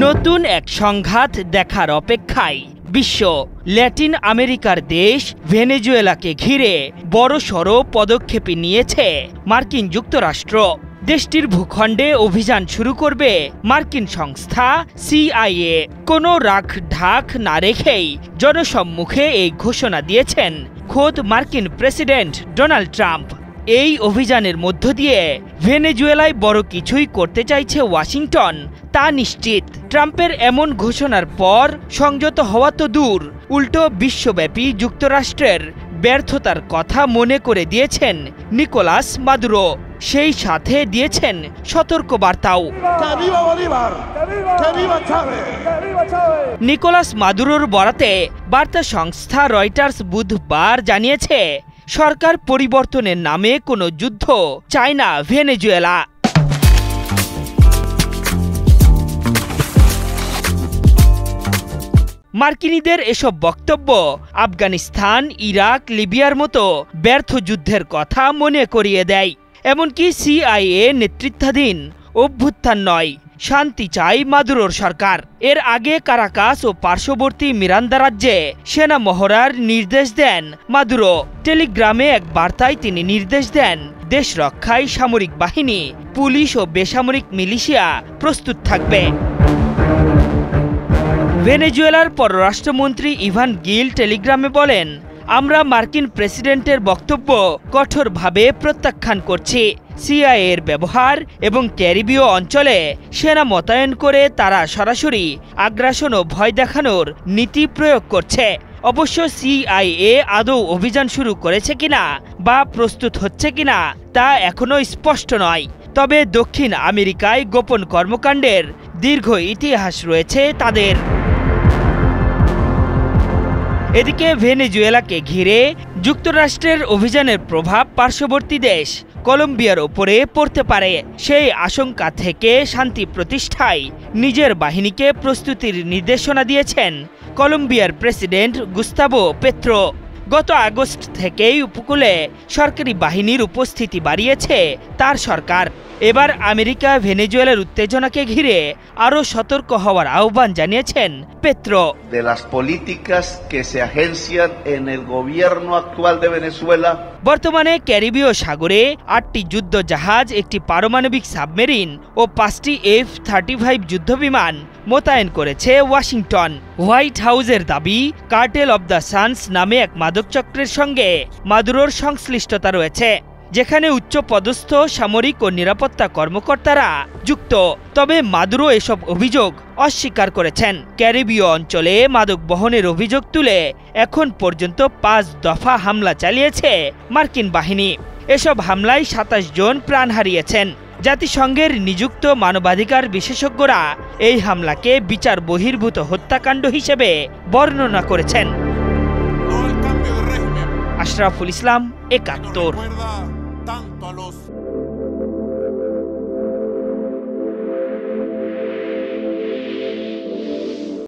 নতুন এক সংঘাত দেখার অপেক্ষায় বিশ্ব। ল্যাটিন আমেরিকার দেশ ভেনেজুয়েলাকে ঘিরে বড়সড় পদক্ষেপ নিয়েছে মার্কিন যুক্তরাষ্ট্র। দেশটির ভূখণ্ডে অভিযান শুরু করবে মার্কিন সংস্থা CIA। কোনো রাখ ঢাক না রেখেই জনসম্মুখে এই ঘোষণা দিয়েছেন খোদ মার্কিন প্রেসিডেন্ট ডোনাল্ড ট্রাম্প। এই অভিযানের মধ্য দিয়ে ভেনেজুয়েলায় বড় কিছুই করতে চাইছে ওয়াশিংটন, তা নিশ্চিত। ট্রাম্পের এমন ঘোষণার পর সংযত হওয়া তো দূর, উল্টো বিশ্বব্যাপী যুক্তরাষ্ট্রের ব্যর্থতার কথা মনে করে দিয়েছেন নিকোলাস মাদুরো। সেই সাথে দিয়েছেন সতর্কবার্তাও। নিকোলাস মাদুরোর বরাতে বার্তা সংস্থা রয়টার্স বুধবার জানিয়েছে, সরকার পরিবর্তনের নামে কোনো যুদ্ধ চায় না ভেনেজুয়েলা। মার্কিনীদের এসব বক্তব্য আফগানিস্তান, ইরাক, লিবিয়ার মতো ব্যর্থ যুদ্ধের কথা মনে করিয়ে দেয়। এমনকি CIA নেতৃত্বাধীন অভ্যুত্থান নয়, শান্তি চায় মাদুরোর সরকার। এর আগে কারাকাস ও পার্শ্ববর্তী মিরান্দা রাজ্যে সেনা মহড়ার নির্দেশ দেন মাদুরো। টেলিগ্রামে এক বার্তায় তিনি নির্দেশ দেন, দেশ রক্ষায় সামরিক বাহিনী, পুলিশ ও বেসামরিক মিলিশিয়া প্রস্তুত থাকবে। ভেনেজুয়েলার পররাষ্ট্রমন্ত্রী ইভান গিল টেলিগ্রামে বলেন, আমরা মার্কিন প্রেসিডেন্টের বক্তব্য কঠোরভাবে প্রত্যাখ্যান করছি। CIA এর ব্যবহার এবং ক্যারিবীয় অঞ্চলে সেনা মোতায়েন করে তারা সরাসরি আগ্রাসন ও ভয় দেখানোর নীতি প্রয়োগ করছে। অবশ্য CIA আদৌ অভিযান শুরু করেছে কিনা বা প্রস্তুত হচ্ছে কিনা তা এখনো স্পষ্ট নয়। তবে দক্ষিণ আমেরিকায় গোপন কর্মকাণ্ডের দীর্ঘ ইতিহাস রয়েছে তাদের। এদিকে ভেনেজুয়েলাকে ঘিরে যুক্তরাষ্ট্রের অভিযানের প্রভাব পার্শ্ববর্তী দেশ কলম্বিয়ার ওপরে পড়তে পারে। সেই আশঙ্কা থেকে শান্তি প্রতিষ্ঠায় নিজের বাহিনীকে প্রস্তুতির নির্দেশনা দিয়েছেন কলম্বিয়ার প্রেসিডেন্ট গুস্তাভো পেত্রো। গত আগস্ট থেকেই উপকূলে সরকারি বাহিনীর উপস্থিতি বাড়িয়েছে তার সরকার। এবার আমেরিকা ভেনেজুয়েলার উত্তেজনাকে ঘিরে আরও সতর্ক হওয়ার আহ্বান জানিয়েছেন পেত্রো। বর্তমানে ক্যারিবীয় সাগরে 8টি যুদ্ধ জাহাজ, একটি পারমাণবিক সাবমেরিন ও 5টি F-35 যুদ্ধবিমান মোতায়েন করেছে ওয়াশিংটন। হোয়াইট হাউসের দাবি, কার্টেল অব দ্য সানস নামে এক মাদকচক্রের সঙ্গে মাদুরোর সংশ্লিষ্টতা রয়েছে, যেখানে উচ্চপদস্থ সামরিক ও নিরাপত্তা কর্মকর্তারা যুক্ত। তবে মাদুরো এসব অভিযোগ অস্বীকার করেছেন। ক্যারিবীয় অঞ্চলে মাদক বহনের অভিযোগ তুলে এখন পর্যন্ত 5 দফা হামলা চালিয়েছে মার্কিন বাহিনী। এসব হামলায় 27 জন প্রাণ হারিয়েছেন। জাতিসংঘের নিযুক্ত মানবাধিকার বিশেষজ্ঞরা এই হামলাকে বিচার বহির্ভূত হত্যাকাণ্ড হিসেবে বর্ণনা করেছেন। আশরাফুল ইসলাম, 71।